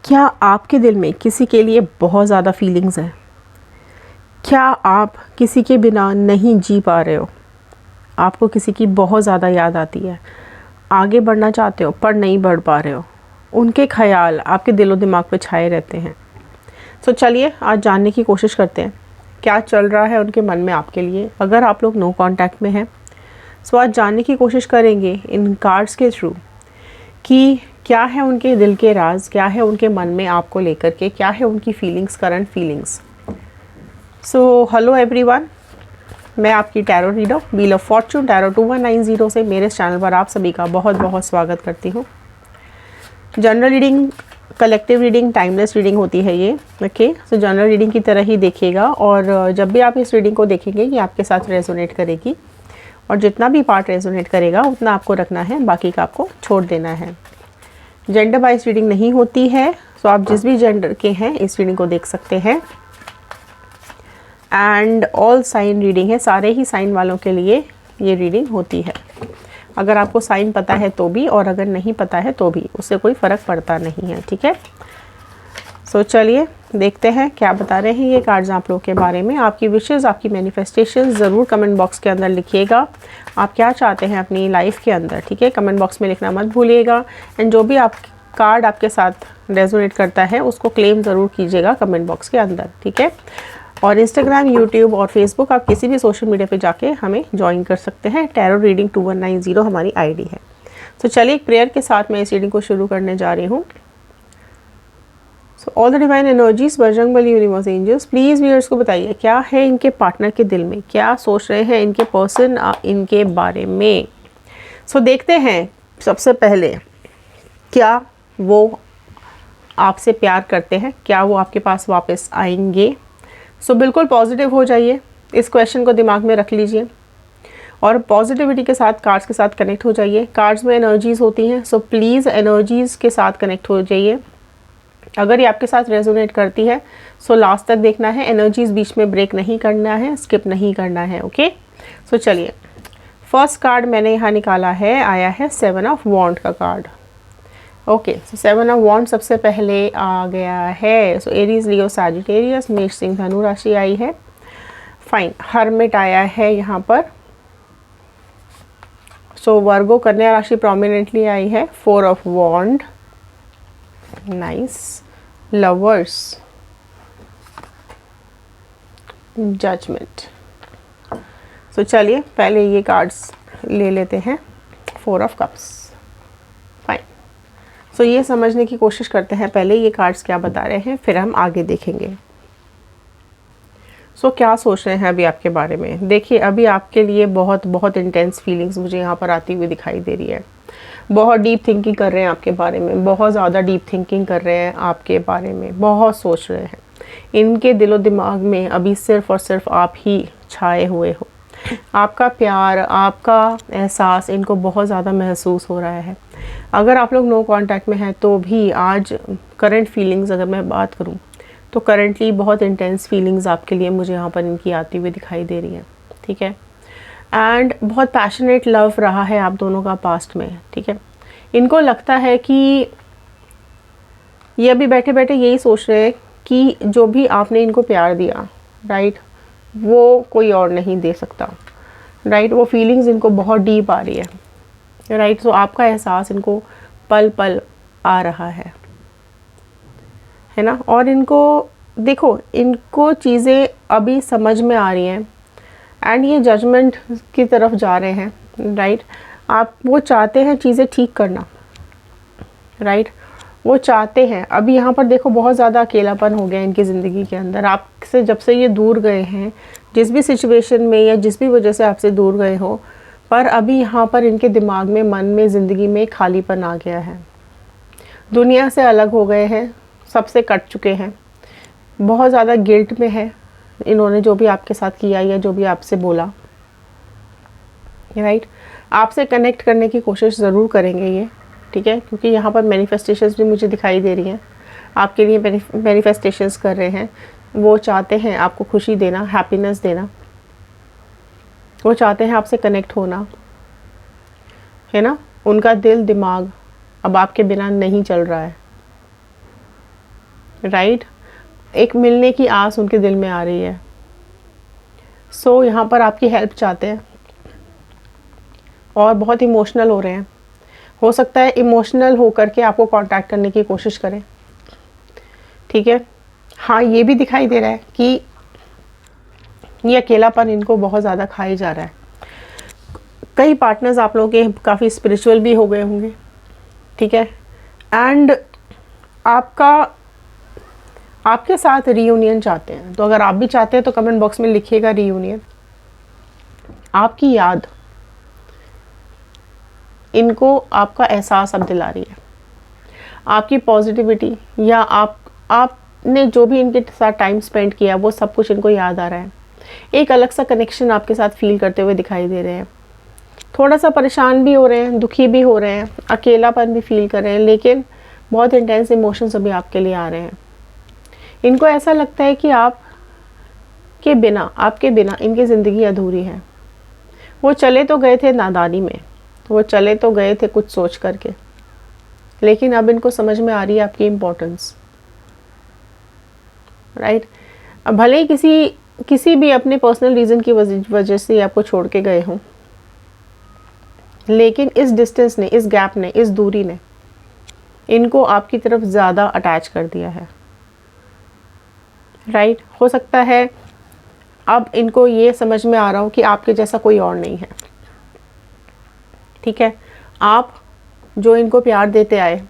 क्या आपके दिल में किसी के लिए बहुत ज़्यादा फीलिंग्स हैं? क्या आप किसी के बिना नहीं जी पा रहे हो? आपको किसी की बहुत ज़्यादा याद आती है, आगे बढ़ना चाहते हो पर नहीं बढ़ पा रहे हो, उनके ख्याल आपके दिलो दिमाग पे छाए रहते हैं। तो चलिए आज जानने की कोशिश करते हैं क्या चल रहा है उनके मन में आपके लिए। अगर आप लोग नो कांटेक्ट में हैं तो आज जानने की कोशिश करेंगे इन कार्ड्स के थ्रू कि क्या है उनके दिल के राज, क्या है उनके मन में आपको लेकर के, क्या है उनकी feelings, current feelings. So hello everyone, मैं आपकी tarot reader wheel of Fortune tarot 2190 से मेरे चैनल पर आप सभी का बहुत बहुत स्वागत करती हूँ। General reading, collective reading, timeless reading होती है ये। ओके, सो जनरल रीडिंग की तरह ही देखिएगा और जब भी आप इस रीडिंग को देखेंगे ये आपके साथ रेजोनेट करेगी और जितना भी पार्ट रेजोनेट करेगा उतना आपको रखना है, बाकी का आपको छोड़ देना है। जेंडर वाइज रीडिंग नहीं होती है, सो आप जिस भी जेंडर के हैं इस रीडिंग को देख सकते हैं। एंड ऑल साइन रीडिंग है, सारे ही साइन वालों के लिए ये रीडिंग होती है। अगर आपको साइन पता है तो भी और अगर नहीं पता है तो भी उससे कोई फ़र्क पड़ता नहीं है, ठीक है। सो चलिए देखते हैं क्या बता रहे हैं ये कार्ड्स आप लोगों के बारे में। आपकी विशेज़, आपकी मैनिफेस्टेशन ज़रूर कमेंट बॉक्स के अंदर लिखिएगा। आप क्या चाहते हैं अपनी लाइफ के अंदर, ठीक है, कमेंट बॉक्स में लिखना मत भूलिएगा। एंड जो भी आप कार्ड आपके साथ रेजोनेट करता है उसको क्लेम ज़रूर कीजिएगा कमेंट बॉक्स के अंदर, ठीक है। और इंस्टाग्राम, यूट्यूब और फेसबुक, आप किसी भी सोशल मीडिया पे जाके हमें ज्वाइन कर सकते हैं। टैरो रीडिंग 2190 हमारी आईडी है। तो चलिए एक प्रेयर के साथ मैं इस रीडिंग को शुरू करने जा रही हूँ। So all the divine energies, Bajrangbali, universe, angels, please viewers को बताइए क्या है इनके पार्टनर के दिल में, क्या सोच रहे हैं इनके पर्सन इनके बारे में। सो देखते हैं सबसे पहले क्या वो आपसे प्यार करते हैं, क्या वो आपके पास वापस आएंगे। सो बिल्कुल पॉजिटिव हो जाइए, इस क्वेश्चन को दिमाग में रख लीजिए और पॉजिटिविटी के साथ कार्ड्स के साथ कनेक्ट हो जाइए। कार्ड्स में एनर्जीज़ होती हैं, सो प्लीज़ एनर्जीज़ के साथ कनेक्ट हो जाइए। अगर ये आपके साथ रेजोनेट करती है सो लास्ट तक देखना है, एनर्जीज़ बीच में ब्रेक नहीं करना है, स्किप नहीं करना है। ओके, सो चलिए फर्स्ट कार्ड मैंने यहाँ निकाला है, आया है 7 ऑफ वॉन्ड का कार्ड। ओके, सो 7 ऑफ वॉन्ड सबसे पहले आ गया है। सो एरीज, लियो, सैजिटेरियस, मेष, सिंह, धनु राशि आई है। फाइन, हर्मिट आया है यहाँ पर। सो वर्गो, कन्या राशि प्रोमिनेंटली आई है। 4 of wand, nice, lovers, judgement. So चलिए पहले ये कार्ड्स ले लेते हैं। 4 ऑफ कप्स, फाइन। सो ये समझने की कोशिश करते हैं पहले ये कार्ड्स क्या बता रहे हैं, फिर हम आगे देखेंगे। सो क्या सोच रहे हैं अभी आपके बारे में। देखिए अभी आपके लिए बहुत बहुत इंटेंस फीलिंग्स मुझे यहाँ पर आती हुई दिखाई दे रही है। बहुत डीप थिंकिंग कर रहे हैं आपके बारे में, बहुत ज़्यादा डीप थिंकिंग कर रहे हैं आपके बारे में, बहुत सोच रहे हैं। इनके दिलो दिमाग में अभी सिर्फ़ और सिर्फ आप ही छाए हुए हो। आपका प्यार, आपका एहसास इनको बहुत ज़्यादा महसूस हो रहा है। अगर आप लोग नो कांटेक्ट में हैं तो भी आज करंट फीलिंग्स अगर मैं बात करूं तो करंटली बहुत इंटेंस फीलिंग्स आपके लिए मुझे यहाँ पर इनकी आती हुई दिखाई दे रही है, ठीक है। एंड बहुत पैशनेट लव रहा है आप दोनों का पास्ट में, ठीक है। इनको लगता है कि ये अभी बैठे बैठे यही सोच रहे हैं कि जो भी आपने इनको प्यार दिया, राइट, वो कोई और नहीं दे सकता, राइट। वो फीलिंग्स इनको बहुत डीप आ रही है, राइट। सो आपका एहसास इनको पल पल आ रहा है ना। और इनको देखो, इनको चीज़ें अभी समझ में आ रही हैं एंड ये जजमेंट की तरफ जा रहे हैं, राइट। आप वो चाहते हैं चीज़ें ठीक करना, राइट। वो चाहते हैं। अभी यहाँ पर देखो बहुत ज़्यादा अकेलापन हो गया इनकी ज़िंदगी के अंदर। आपसे जब से ये दूर गए हैं, जिस भी सिचुएशन में या जिस भी वजह से आपसे दूर गए हो, पर अभी यहाँ पर इनके दिमाग में, मन में, ज़िंदगी में खालीपन आ गया है। दुनिया से अलग हो गए हैं, सबसे कट चुके हैं, बहुत ज़्यादा गिल्ट में है इन्होंने जो भी आपके साथ किया या जो भी आपसे बोला, राइट। आपसे कनेक्ट करने की कोशिश ज़रूर करेंगे ये, ठीक है, क्योंकि यहाँ पर मैनिफेस्टेशंस भी मुझे दिखाई दे रही हैं। आपके लिए मैनिफेस्टेशंस कर रहे हैं। वो चाहते हैं आपको खुशी देना, हैप्पीनेस देना। वो चाहते हैं आपसे कनेक्ट होना, है ना। उनका दिल दिमाग अब आपके बिना नहीं चल रहा है, राइट, एक मिलने की आस उनके दिल में आ रही है। सो यहाँ पर आपकी हेल्प चाहते हैं और बहुत इमोशनल हो रहे हैं। हो सकता है इमोशनल होकर के आपको कांटेक्ट करने की कोशिश करें, ठीक है। हाँ, ये भी दिखाई दे रहा है कि ये अकेलापन इनको बहुत ज़्यादा खाई जा रहा है। कई पार्टनर्स आप लोगों के काफ़ी स्पिरिचुअल भी हो गए होंगे, ठीक है। एंड आपके साथ रीयूनियन चाहते हैं। तो अगर आप भी चाहते हैं तो कमेंट बॉक्स में लिखिएगा रीयूनियन। आपकी याद इनको आपका एहसास अब दिला रही है, आपकी पॉजिटिविटी, या आपने जो भी इनके साथ टाइम स्पेंड किया वो सब कुछ इनको याद आ रहा है। एक अलग सा कनेक्शन आपके साथ फील करते हुए दिखाई दे रहे हैं। थोड़ा सा परेशान भी हो रहे हैं, दुखी भी हो रहे हैं, अकेलापन भी फील कर रहे हैं, लेकिन बहुत इंटेंस इमोशंस अभी आपके लिए आ रहे हैं। इनको ऐसा लगता है कि आपके बिना इनकी ज़िंदगी अधूरी है। वो चले तो गए थे नादानी में, वो चले तो गए थे कुछ सोच करके, लेकिन अब इनको समझ में आ रही है आपकी इम्पोर्टेंस, राइट। अब भले ही किसी भी अपने पर्सनल रीज़न की वजह से आपको छोड़ के गए हों, लेकिन इस डिस्टेंस ने, इस गैप ने, इस दूरी ने इनको आपकी तरफ ज़्यादा अटैच कर दिया है, राइट। हो सकता है अब इनको ये समझ में आ रहा हो कि आपके जैसा कोई और नहीं है, ठीक है। आप जो इनको प्यार देते आए,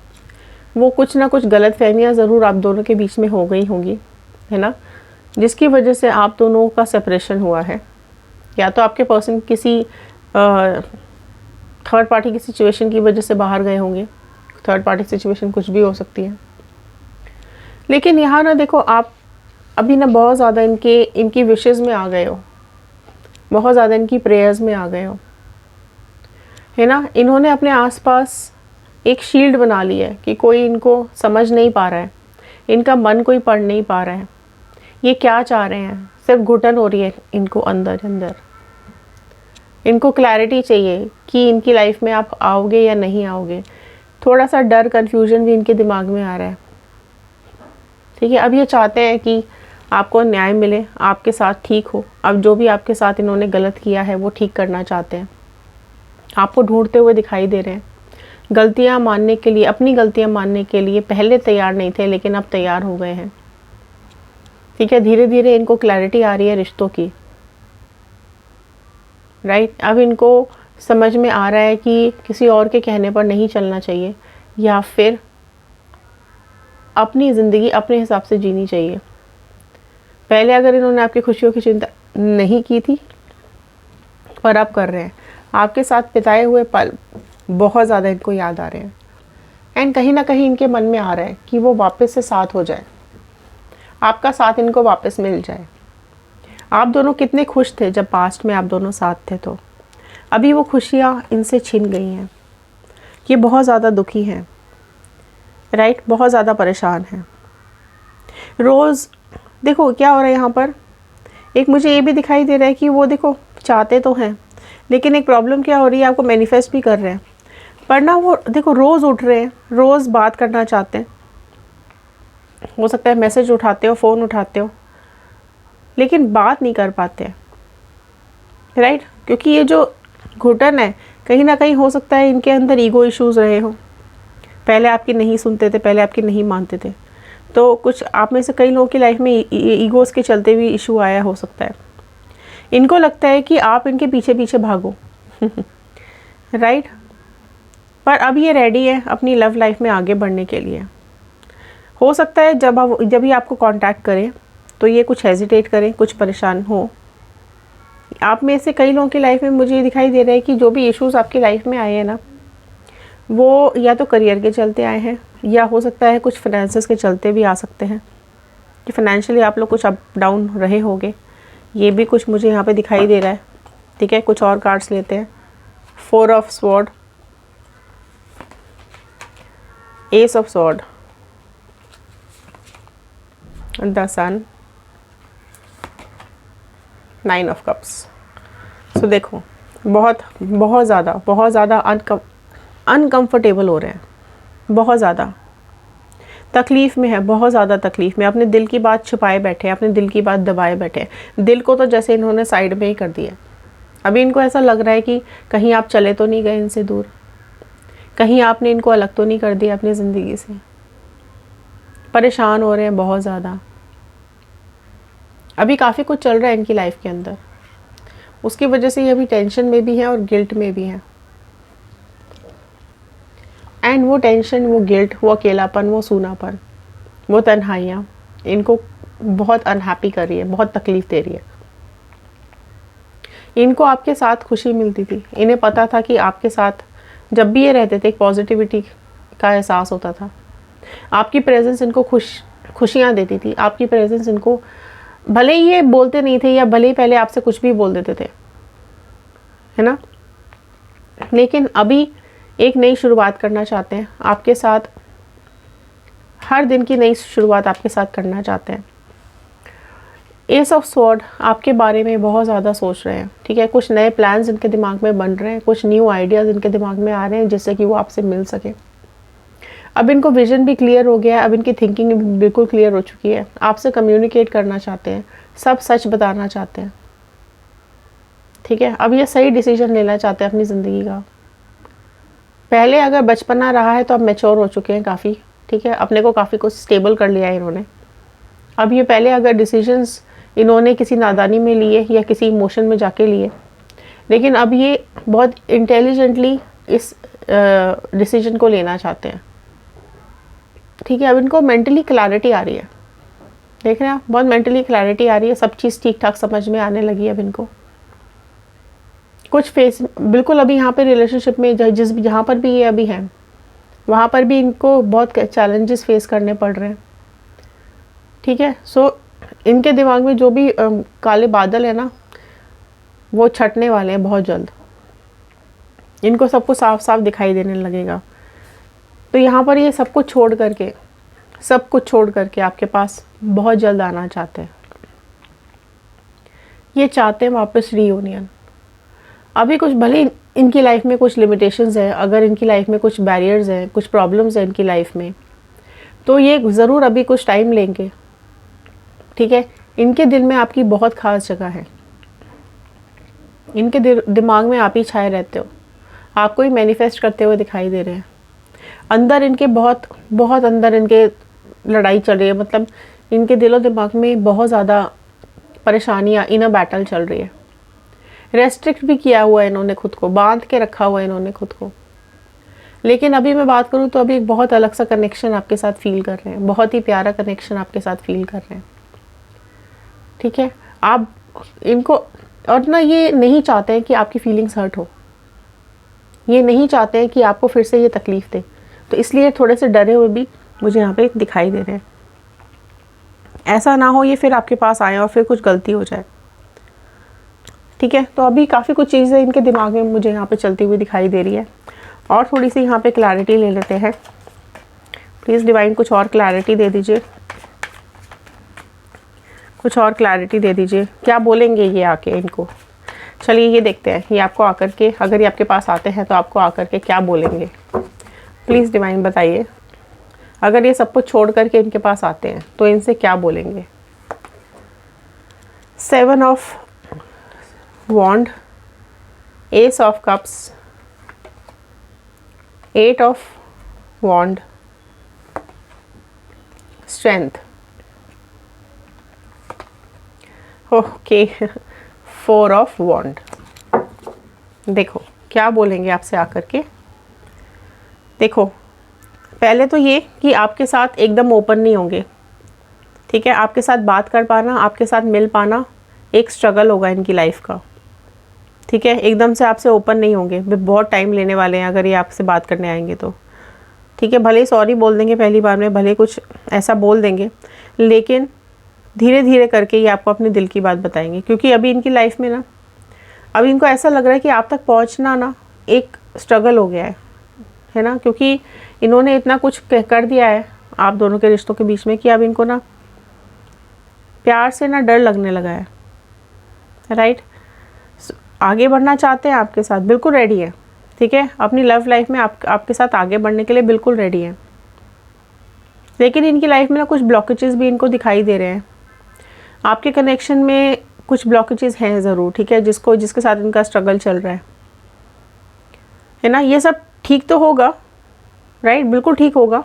वो कुछ ना कुछ गलतफहमियां ज़रूर आप दोनों के बीच में हो गई होंगी, है ना, जिसकी वजह से आप दोनों का सेपरेशन हुआ है। या तो आपके पर्सन किसी थर्ड पार्टी की सिचुएशन की वजह से बाहर गए होंगे। थर्ड पार्टी सिचुएशन कुछ भी हो सकती है। लेकिन यहाँ ना देखो, आप अभी ना बहुत ज़्यादा इनकी विशेज़ में आ गए हो, बहुत ज़्यादा इनकी प्रेयर्स में आ गए हो, है ना। इन्होंने अपने आसपास एक शील्ड बना ली है कि कोई इनको समझ नहीं पा रहा है, इनका मन कोई पढ़ नहीं पा रहा है, ये क्या चाह रहे हैं। सिर्फ घुटन हो रही है इनको अंदर अंदर। इनको क्लैरिटी चाहिए कि इनकी लाइफ में आप आओगे या नहीं आओगे। थोड़ा सा डर, कन्फ्यूजन भी इनके दिमाग में आ रहा है, ठीक है। अब ये चाहते हैं कि आपको न्याय मिले, आपके साथ ठीक हो। अब जो भी आपके साथ इन्होंने गलत किया है वो ठीक करना चाहते हैं, आपको ढूंढते हुए दिखाई दे रहे हैं। गलतियां मानने के लिए, अपनी गलतियां मानने के लिए पहले तैयार नहीं थे, लेकिन अब तैयार हो गए हैं, ठीक है। धीरे धीरे इनको क्लैरिटी आ रही है रिश्तों की, राइट। अब इनको समझ में आ रहा है कि किसी और के कहने पर नहीं चलना चाहिए, या फिर अपनी ज़िंदगी अपने हिसाब से जीनी चाहिए। पहले अगर इन्होंने आपकी खुशियों की चिंता नहीं की थी, पर अब कर रहे हैं। आपके साथ बिताए हुए पल बहुत ज़्यादा इनको याद आ रहे हैं, एंड कहीं ना कहीं इनके मन में आ रहा है कि वो वापस से साथ हो जाए, आपका साथ इनको वापस मिल जाए। आप दोनों कितने खुश थे जब पास्ट में आप दोनों साथ थे, तो अभी वो खुशियाँ इनसे छिन गई हैं। ये बहुत ज़्यादा दुखी हैं, राइट, बहुत ज़्यादा परेशान हैं। रोज़ देखो क्या हो रहा है यहाँ पर। एक मुझे ये भी दिखाई दे रहा है कि वो देखो चाहते तो हैं, लेकिन एक प्रॉब्लम क्या हो रही है, आपको मैनिफेस्ट भी कर रहे हैं, पर ना वो देखो रोज़ उठ रहे हैं, रोज़ बात करना चाहते हैं। हो सकता है मैसेज उठाते हो, फ़ोन उठाते हो, लेकिन बात नहीं कर पाते हैं, राइट। क्योंकि ये जो घुटन है, कहीं ना कहीं हो सकता है इनके अंदर ईगो इश्यूज़ रहे हो। पहले आपकी नहीं सुनते थे, पहले आपकी नहीं मानते थे, तो कुछ आप में से कई लोगों की लाइफ में ईगोज़ के चलते भी इशू आया हो सकता है। इनको लगता है कि आप इनके पीछे पीछे भागो राइट। पर अब ये रेडी है अपनी लव लाइफ में आगे बढ़ने के लिए। हो सकता है जब ये आपको कांटेक्ट करें तो ये कुछ हेजिटेट करें, कुछ परेशान हो। आप में से कई लोगों की लाइफ में मुझे दिखाई दे रहा है कि जो भी इश्यूज़ आपकी लाइफ में आए हैं ना, वो या तो करियर के चलते आए हैं, या हो सकता है कुछ फाइनेंसेस के चलते भी आ सकते हैं कि फाइनेंशियली आप लोग कुछ अप डाउन रहे होंगे। ये भी कुछ मुझे यहाँ पे दिखाई दे रहा है, ठीक है। कुछ और कार्ड्स लेते हैं। 4 of sword, ace of sword, the sun, 9 of cups. So देखो बहुत ज़्यादा अनकम्फर्टेबल हो रहे हैं, बहुत ज़्यादा। तकलीफ़ में है, बहुत ज़्यादा तकलीफ़ में, अपने दिल की बात छुपाए बैठे हैं, अपने दिल की बात दबाए बैठे हैं। दिल को तो जैसे इन्होंने साइड में ही कर दिया। अभी इनको ऐसा लग रहा है कि कहीं आप चले तो नहीं गए इनसे दूर, कहीं आपने इनको अलग तो नहीं कर दिया अपनी ज़िंदगी से। परेशान हो रहे हैं बहुत ज़्यादा। अभी काफ़ी कुछ चल रहा है इनकी लाइफ के अंदर, उसकी वजह से ये अभी टेंशन में भी हैं और गिल्ट में भी हैं। एंड वो टेंशन, वो गिल्ट, वो अकेलापन, वो सूनापन, वो तन्हाइयाँ इनको बहुत अनहैप्पी कर रही है, बहुत तकलीफ़ दे रही है। इनको आपके साथ खुशी मिलती थी, इन्हें पता था कि आपके साथ जब भी ये रहते थे एक पॉजिटिविटी का एहसास होता था। आपकी प्रेजेंस इनको खुशियाँ देती थी। आपकी प्रेजेंस इनको, भले ही ये बोलते नहीं थे या भले ही पहले आपसे कुछ भी बोल देते थे, है ना, लेकिन अभी एक नई शुरुआत करना चाहते हैं आपके साथ। हर दिन की नई शुरुआत आपके साथ करना चाहते हैं। एस ऑफ स्वॉर्ड आपके बारे में बहुत ज़्यादा सोच रहे हैं, ठीक है। कुछ नए प्लान्स इनके दिमाग में बन रहे हैं, कुछ न्यू आइडियाज़ इनके दिमाग में आ रहे हैं जिससे कि वो आपसे मिल सके। अब इनको विजन भी क्लियर हो गया है, अब इनकी थिंकिंग भी बिल्कुल क्लियर हो चुकी है। आपसे कम्युनिकेट करना चाहते हैं, सब सच बताना चाहते हैं, ठीक है। अब ये सही डिसीजन लेना चाहते हैं अपनी ज़िंदगी का। पहले अगर बचपना रहा है तो अब मैच्योर हो चुके हैं काफ़ी, ठीक है। अपने को काफ़ी कुछ स्टेबल कर लिया है इन्होंने। अब ये पहले अगर डिसीजंस इन्होंने किसी नादानी में लिए या किसी इमोशन में जाके लिए, लेकिन अब ये बहुत इंटेलिजेंटली इस डिसीजन को लेना चाहते हैं, ठीक है। अब इनको मेंटली क्लैरिटी आ रही है, देख रहे हैं आप, बहुत मेंटली क्लैरिटी आ रही है, सब चीज़ ठीक ठाक समझ में आने लगी है अब इनको। कुछ फेस बिल्कुल अभी यहाँ पे रिलेशनशिप में जहाँ पर भी ये अभी हैं वहाँ पर भी इनको बहुत चैलेंजेस फेस करने पड़ रहे हैं, ठीक है। सो इनके दिमाग में जो भी काले बादल है ना, वो छटने वाले हैं बहुत जल्द। इनको सब कुछ साफ साफ दिखाई देने लगेगा। तो यहाँ पर ये सब कुछ छोड़ करके आपके पास बहुत जल्द आना चाहते हैं। ये चाहते हैं वापस रीयूनियन। अभी कुछ भले इनकी लाइफ में कुछ लिमिटेशंस हैं, अगर इनकी लाइफ में कुछ बैरियर्स हैं, कुछ प्रॉब्लम्स हैं इनकी लाइफ में, तो ये ज़रूर अभी कुछ टाइम लेंगे, ठीक है। इनके दिल में आपकी बहुत ख़ास जगह है, इनके दिमाग में आप ही छाए रहते हो, आपको ही मैनिफेस्ट करते हुए दिखाई दे रहे हैं। अंदर इनके बहुत अंदर इनके लड़ाई चल रही है, मतलब इनके दिलो दिमाग में बहुत ज़्यादा परेशानियाँ, इनर बैटल चल रही है। रेस्ट्रिक्ट भी किया हुआ है इन्होंने खुद को, बांध के रखा हुआ है इन्होंने खुद को। लेकिन अभी मैं बात करूँ तो अभी एक बहुत अलग सा कनेक्शन आपके साथ फील कर रहे हैं, बहुत ही प्यारा कनेक्शन आपके साथ फील कर रहे हैं, ठीक है। आप इनको, और ना ये नहीं चाहते हैं कि आपकी फीलिंग्स हर्ट हो, ये नहीं चाहते हैं कि आपको फिर से ये तकलीफ़ दे, तो इसलिए थोड़े से डरे हुए भी मुझे यहाँ पे दिखाई दे रहे हैं। ऐसा ना हो ये फिर आपके पास आए और फिर कुछ गलती हो जाए, ठीक है। तो अभी काफ़ी कुछ चीज़ें इनके दिमाग में मुझे यहाँ पे चलती हुई दिखाई दे रही है। और थोड़ी सी यहाँ पे क्लैरिटी ले लेते हैं। प्लीज़ डिवाइन कुछ और क्लैरिटी दे दीजिए, कुछ और क्लैरिटी दे दीजिए। क्या बोलेंगे ये आके इनको? चलिए ये देखते हैं, ये आपको आकर के, अगर ये आपके पास आते हैं तो आपको आकर के क्या बोलेंगे। प्लीज़ डिवाइन बताइए, अगर ये सब कुछ छोड़ करके इनके पास आते हैं तो इनसे क्या बोलेंगे। 7 of wand, ace of cups, 8 of wand, strength, okay, 4 of wand. देखो क्या बोलेंगे आपसे आकर के। देखो पहले तो ये कि आपके साथ एकदम ओपन नहीं होंगे, ठीक है। आपके साथ बात कर पाना, आपके साथ मिल पाना एक स्ट्रगल होगा इनकी लाइफ का, ठीक है। एकदम से आपसे ओपन नहीं होंगे, बहुत टाइम लेने वाले हैं अगर ये आपसे बात करने आएंगे तो, ठीक है। भले ही सॉरी बोल देंगे पहली बार में, भले कुछ ऐसा बोल देंगे, लेकिन धीरे धीरे करके ये आपको अपने दिल की बात बताएंगे। क्योंकि अभी इनकी लाइफ में ना, अभी इनको ऐसा लग रहा है कि आप तक पहुंचना ना एक स्ट्रगल हो गया है ना। क्योंकि इन्होंने इतना कुछ कर दिया है आप दोनों के रिश्तों के बीच में कि अब इनको ना प्यार से ना डर लगने लगा है, राइट। आगे बढ़ना चाहते हैं आपके साथ, बिल्कुल रेडी है, ठीक है। अपनी लव लाइफ में आपके साथ आगे बढ़ने के लिए बिल्कुल रेडी है। लेकिन इनकी लाइफ में ना कुछ ब्लॉकेजेस भी इनको दिखाई दे रहे हैं। आपके कनेक्शन में कुछ ब्लॉकेजेस हैं ज़रूर, ठीक है, जिसके साथ इनका स्ट्रगल चल रहा है ना। ये सब ठीक तो होगा, राइट, बिल्कुल ठीक होगा।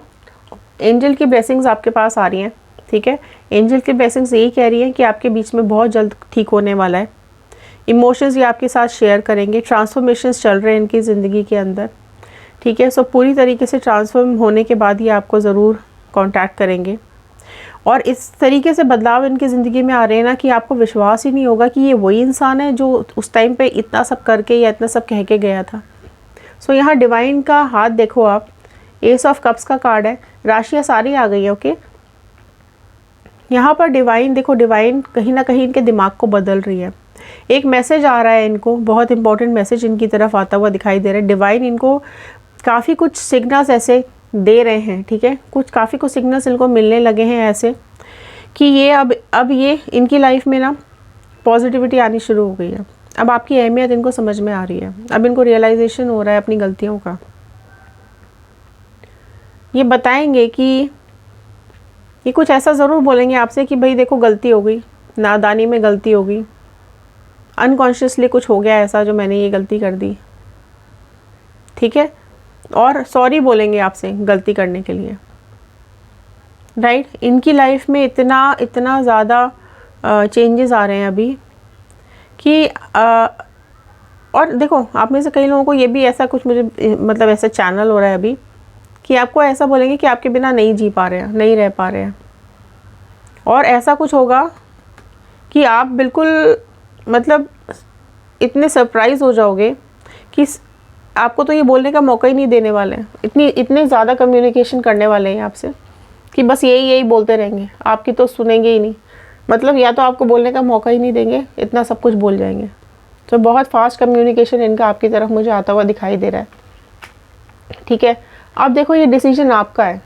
एंजल की ब्लेसिंग्स आपके पास आ रही हैं, ठीक है। एंजल की ब्लेसिंग्स यही कह रही हैं कि आपके बीच में बहुत जल्द ठीक होने वाला है। इमोशंस ये आपके साथ शेयर करेंगे, ट्रांसफॉर्मेशंस चल रहे हैं इनकी ज़िंदगी के अंदर, ठीक है। सो पूरी तरीके से ट्रांसफॉर्म होने के बाद ये आपको ज़रूर कांटेक्ट करेंगे। और इस तरीके से बदलाव इनकी ज़िंदगी में आ रहे हैं ना कि आपको विश्वास ही नहीं होगा कि ये वही इंसान है जो उस टाइम पे इतना सब करके या इतना सब कह के गया था। सो यहाँ डिवाइन का हाथ देखो आप, एस ऑफ कप्स का कार्ड है, राशियाँ सारी आ गई है, ओके। यहाँ पर डिवाइन देखो, डिवाइन कहीं ना कहीं इनके दिमाग को बदल रही है। एक मैसेज आ रहा है इनको, बहुत इंपॉर्टेंट मैसेज इनकी तरफ आता हुआ दिखाई दे रहा है। डिवाइन इनको काफ़ी कुछ सिग्नल्स ऐसे दे रहे हैं, ठीक है, काफ़ी कुछ सिग्नल्स इनको मिलने लगे हैं ऐसे कि ये अब ये इनकी लाइफ में ना पॉजिटिविटी आनी शुरू हो गई है। अब आपकी अहमियत इनको समझ में आ रही है, अब इनको रियलाइजेशन हो रहा है अपनी गलतियों का। ये बताएंगे कि ये कुछ ऐसा ज़रूर बोलेंगे आपसे कि भाई देखो गलती हो गई, नादानी में गलती हो गई, अनकॉन्शियसली कुछ हो गया ऐसा जो मैंने ये गलती कर दी, ठीक है। और सॉरी बोलेंगे आपसे गलती करने के लिए, राइट। इनकी लाइफ में इतना ज़्यादा चेंजेस आ रहे हैं अभी कि और देखो आप में से कई लोगों को ये भी ऐसा कुछ मुझे मतलब ऐसा चैनल हो रहा है अभी कि आपको ऐसा बोलेंगे कि आपके बिना नहीं जी पा रहे हैं, नहीं रह पा रहे हैं। और ऐसा कुछ होगा कि आप बिल्कुल मतलब इतने सरप्राइज़ हो जाओगे कि आपको तो ये बोलने का मौका ही नहीं देने वाले हैं। इतने ज़्यादा कम्युनिकेशन करने वाले हैं आपसे कि बस यही बोलते रहेंगे, आपकी तो सुनेंगे ही नहीं। मतलब या तो आपको बोलने का मौका ही नहीं देंगे, इतना सब कुछ बोल जाएंगे। तो बहुत फास्ट कम्युनिकेशन इनका आपकी तरफ मुझे आता हुआ दिखाई दे रहा है, ठीक है। अब देखो ये डिसीजन आपका है,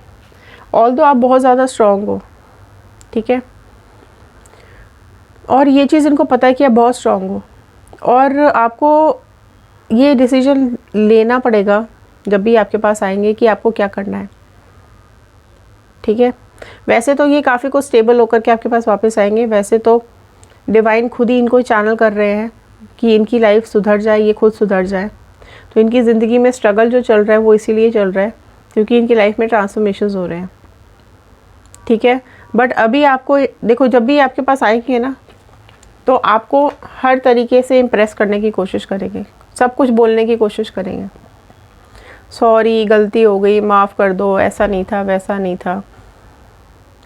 ऑल्दो आप बहुत ज़्यादा स्ट्रॉन्ग हो, ठीक है, और ये चीज़ इनको पता है कि आप बहुत स्ट्रॉन्ग हो और आपको ये डिसीजन लेना पड़ेगा जब भी आपके पास आएंगे कि आपको क्या करना है, ठीक है। वैसे तो ये काफ़ी कुछ स्टेबल होकर के आपके पास वापस आएंगे। वैसे तो डिवाइन खुद ही इनको चैनल कर रहे हैं कि इनकी लाइफ सुधर जाए, ये खुद सुधर जाए। तो इनकी ज़िंदगी में स्ट्रगल जो चल रहा है वो इसीलिए चल रहा है क्योंकि इनकी लाइफ में ट्रांसफॉर्मेशंस हो रहे हैं, ठीक है। बट अभी आपको देखो, जब भी आपके पास आएंगे ना तो आपको हर तरीके से इम्प्रेस करने की कोशिश करेंगे, सब कुछ बोलने की कोशिश करेंगे। सॉरी, गलती हो गई, माफ़ कर दो, ऐसा नहीं था, वैसा नहीं था,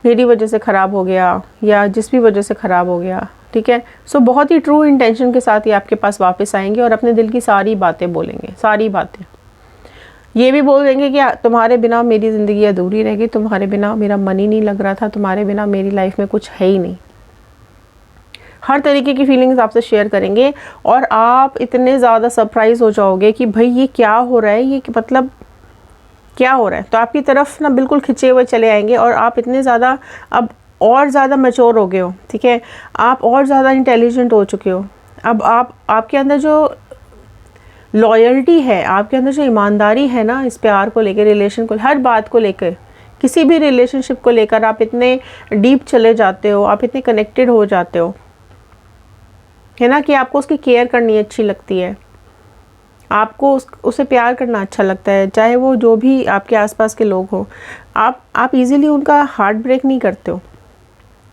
मेरी वजह से ख़राब हो गया या जिस भी वजह से ख़राब हो गया, ठीक है। सो बहुत ही ट्रू इंटेंशन के साथ ये आपके पास वापस आएंगे और अपने दिल की सारी बातें बोलेंगे, सारी बातें। ये भी बोल देंगे कि तुम्हारे बिना मेरी ज़िंदगी अधूरी रहेगी, तुम्हारे बिना मेरा मन ही नहीं लग रहा था, तुम्हारे बिना मेरी लाइफ में कुछ है ही नहीं। हर तरीके की फीलिंग्स आपसे शेयर करेंगे और आप इतने ज़्यादा सरप्राइज़ हो जाओगे कि भाई ये क्या हो रहा है, ये मतलब क्या हो रहा है। तो आपकी तरफ ना बिल्कुल खिंचे हुए चले आएंगे और आप इतने ज़्यादा अब और ज़्यादा मैच्योर हो गए हो, ठीक है, आप और ज़्यादा इंटेलिजेंट हो चुके हो। अब आपके अंदर जो लॉयल्टी है, आपके अंदर जो ईमानदारी है ना, इस प्यार को लेकर, रिलेशन को, हर बात को लेकर, किसी भी रिलेशनशिप को लेकर आप इतने डीप चले जाते हो, आप इतने कनेक्टेड हो जाते हो, है ना, कि आपको उसकी केयर करनी अच्छी लगती है, आपको उसे प्यार करना अच्छा लगता है, चाहे वो जो भी आपके आसपास के लोग हो। आप इजीली उनका हार्ट ब्रेक नहीं करते हो,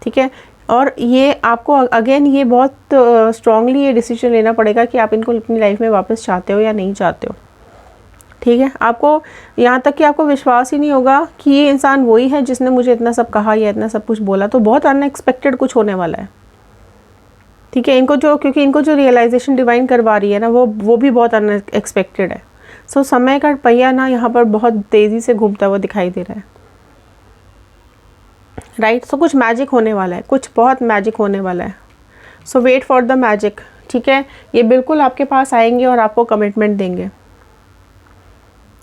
ठीक है। और ये आपको अगेन ये बहुत स्ट्रांगली ये डिसीजन लेना पड़ेगा कि आप इनको अपनी लाइफ में वापस चाहते हो या नहीं चाहते हो, ठीक है। आपको यहाँ तक कि आपको विश्वास ही नहीं होगा कि ये इंसान वही है जिसने मुझे इतना सब कहा या इतना सब कुछ बोला। तो बहुत अनएक्सपेक्टेड कुछ होने वाला है, ठीक है। क्योंकि इनको जो रियलाइजेशन डिवाइन करवा रही है ना वो भी बहुत अनएक्सपेक्टेड है। सो समय का पहिया ना यहाँ पर बहुत तेज़ी से घूमता हुआ दिखाई दे रहा है, राइट। सो कुछ मैजिक होने वाला है, कुछ बहुत मैजिक होने वाला है। सो वेट फॉर द मैजिक, ठीक है। ये बिल्कुल आपके पास आएंगे और आपको कमिटमेंट देंगे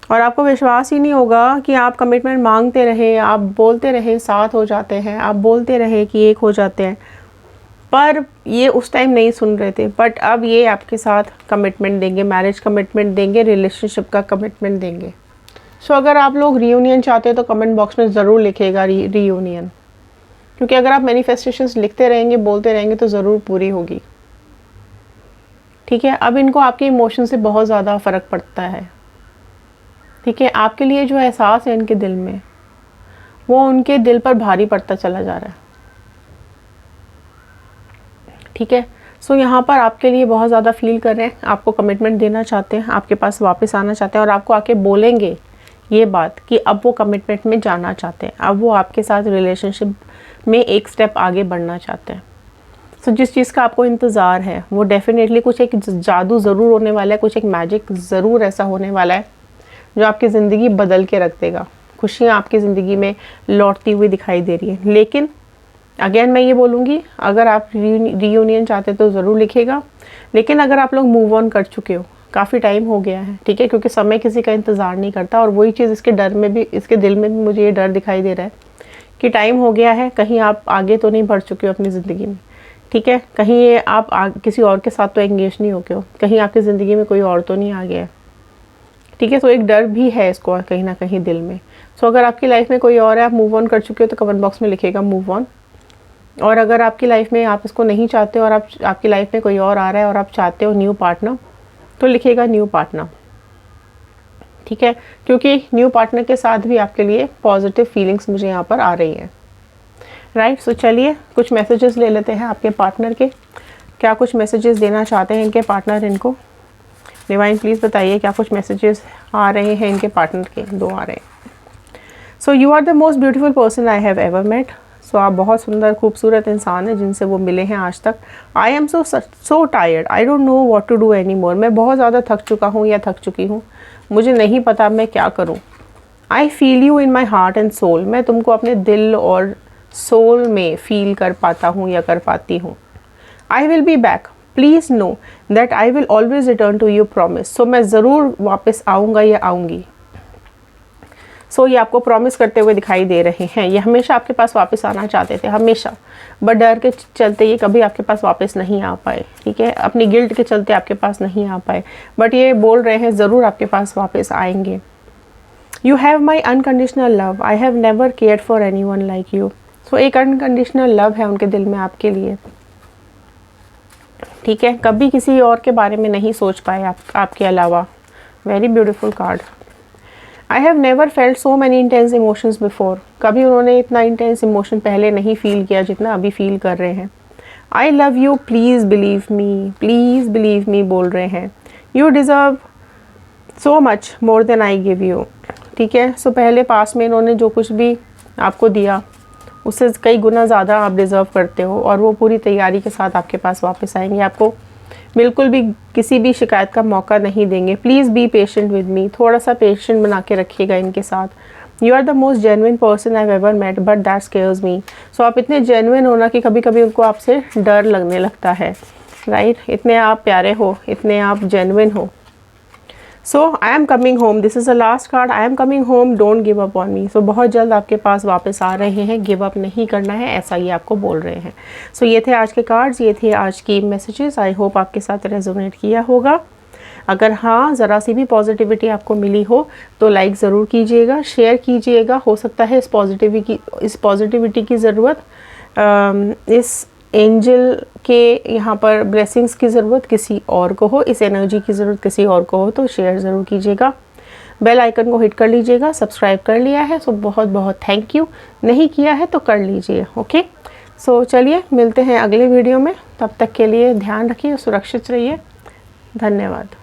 और आपको विश्वास ही नहीं होगा कि आप कमिटमेंट मांगते रहे, आप बोलते रहे, साथ हो जाते हैं, आप बोलते रहे कि एक हो जाते हैं, पर ये उस टाइम नहीं सुन रहे थे। बट अब ये आपके साथ कमिटमेंट देंगे, मैरिज कमिटमेंट देंगे, रिलेशनशिप का कमिटमेंट देंगे। सो अगर आप लोग रीयूनियन चाहते हो तो कमेंट बॉक्स में ज़रूर लिखेगा रीयूनियन, क्योंकि अगर आप मैनिफेस्टेशंस लिखते रहेंगे, बोलते रहेंगे तो ज़रूर पूरी होगी। ठीक है, अब इनको आपके इमोशन से बहुत ज़्यादा फ़र्क पड़ता है। ठीक है, आपके लिए जो एहसास है इनके दिल में, वो उनके दिल पर भारी पड़ता चला जा रहा है। ठीक है, सो यहाँ पर आपके लिए बहुत ज़्यादा फील कर रहे हैं, आपको कमिटमेंट देना चाहते हैं, आपके पास वापस आना चाहते हैं और आपको आके बोलेंगे ये बात कि अब वो कमिटमेंट में जाना चाहते हैं, अब वो आपके साथ रिलेशनशिप में एक स्टेप आगे बढ़ना चाहते हैं। सो जिस चीज़ का आपको इंतज़ार है वो डेफिनेटली कुछ एक जादू ज़रूर होने वाला है, कुछ एक मैजिक ज़रूर ऐसा होने वाला है जो आपकी ज़िंदगी बदल के रख देगा। खुशियाँ आपकी ज़िंदगी में लौटती हुई दिखाई दे रही है। लेकिन अगेन मैं ये बोलूँगी, अगर आप रीयूनियन चाहते तो ज़रूर लिखेगा, लेकिन अगर आप लोग मूव ऑन कर चुके हो, काफ़ी टाइम हो गया है, ठीक है, क्योंकि समय किसी का इंतज़ार नहीं करता। और वही चीज़ इसके डर में भी, इसके दिल में भी मुझे ये डर दिखाई दे रहा है कि टाइम हो गया है, कहीं आप आगे तो नहीं बढ़ चुके हो अपनी ज़िंदगी में। ठीक है, कहीं ये आप किसी और के साथ तो एंगेज नहीं हो गए हो, कहीं आपकी ज़िंदगी में कोई और तो नहीं आ गया है। ठीक है, तो एक डर भी है इसको कहीं ना कहीं दिल में। सो अगर आपकी लाइफ में कोई और है, आप मूव ऑन कर चुके हो, तो कमेंट बॉक्स में लिखेगा मूव ऑन। और अगर आपकी लाइफ में आप इसको नहीं चाहते और आपकी लाइफ में कोई और आ रहा है और आप चाहते हो न्यू पार्टनर, तो लिखेगा न्यू पार्टनर। ठीक है, क्योंकि न्यू पार्टनर के साथ भी आपके लिए पॉजिटिव फीलिंग्स मुझे यहाँ पर आ रही हैं। राइट, सो चलिए कुछ मैसेजेस ले लेते हैं आपके पार्टनर के। क्या कुछ मैसेजेस देना चाहते हैं इनके पार्टनर इनको? डिवाइन प्लीज़ बताइए क्या कुछ मैसेजेस आ रहे हैं इनके पार्टनर के। 2 आ रहे हैं। So you are the most beautiful person I have ever met. So आप बहुत सुंदर खूबसूरत इंसान हैं जिनसे वो मिले हैं आज तक। I am so tired, I don't know what to do anymore. मैं बहुत ज़्यादा थक चुका हूँ या थक चुकी हूँ, मुझे नहीं पता मैं क्या करूँ। I feel you in my heart and soul. मैं तुमको अपने दिल और सोल में फील कर पाता हूँ या कर पाती हूँ। I will be back, please know that I will always return to your promise. So मैं ज़रूर वापस आऊँगा या आऊँगी। सो ये आपको प्रॉमिस करते हुए दिखाई दे रहे हैं। ये हमेशा आपके पास वापस आना चाहते थे, हमेशा, बट डर के चलते ये कभी आपके पास वापस नहीं आ पाए। ठीक है, अपनी गिल्ट के चलते आपके पास नहीं आ पाए, बट ये बोल रहे हैं ज़रूर आपके पास वापस आएंगे। You have my unconditional love, I have never cared for anyone like you. So एक अनकंडीशनल लव है उनके दिल में आपके लिए। ठीक है, कभी किसी और के बारे में नहीं सोच पाए आपके अलावा। Very beautiful card. I have never felt so many intense emotions before. कभी उन्होंने इतना इंटेंस इमोशन पहले नहीं फील किया जितना अभी फील कर रहे हैं। I love you, please believe me बोल रहे हैं। You deserve so much more than I give you. ठीक है, सो पहले पास में इन्होंने जो कुछ भी आपको दिया उससे कई गुना ज़्यादा आप डिज़र्व करते हो, और वो पूरी तैयारी के साथ आपके पास वापस आएंगे। आपको बिल्कुल भी किसी भी शिकायत का मौका नहीं देंगे। Please be patient with me. थोड़ा सा पेशेंट बना के रखिएगा इनके साथ। You are the most genuine person I have ever met but that scares me. So आप इतने जेन्युइन हो ना कि कभी कभी उनको आपसे डर लगने लगता है। राइट, इतने आप प्यारे हो, इतने आप जेन्युइन हो। So I am coming home, this is the last card. I am coming home, don't give up on me. So बहुत जल्द आपके पास वापस आ रहे हैं, गिव अप नहीं करना है, ऐसा ये आपको बोल रहे हैं। सो ये थे आज के कार्ड्स, ये थे आज की मैसेजेस। आई होप आपके साथ रेजोनेट किया होगा। अगर हाँ ज़रा सी भी पॉजिटिविटी आपको मिली हो तो लाइक ज़रूर कीजिएगा, शेयर कीजिएगा। हो सकता है इस पॉजिटिविटी की ज़रूरत, इस एंजल के यहाँ पर ब्लेसिंग्स की ज़रूरत किसी और को हो, इस एनर्जी की ज़रूरत किसी और को हो, तो शेयर ज़रूर कीजिएगा। बेल आइकन को हिट कर लीजिएगा। सब्सक्राइब कर लिया है सो बहुत बहुत थैंक यू, नहीं किया है तो कर लीजिए। ओके, सो चलिए मिलते हैं अगले वीडियो में। तब तक के लिए ध्यान रखिए, सुरक्षित रहिए। धन्यवाद।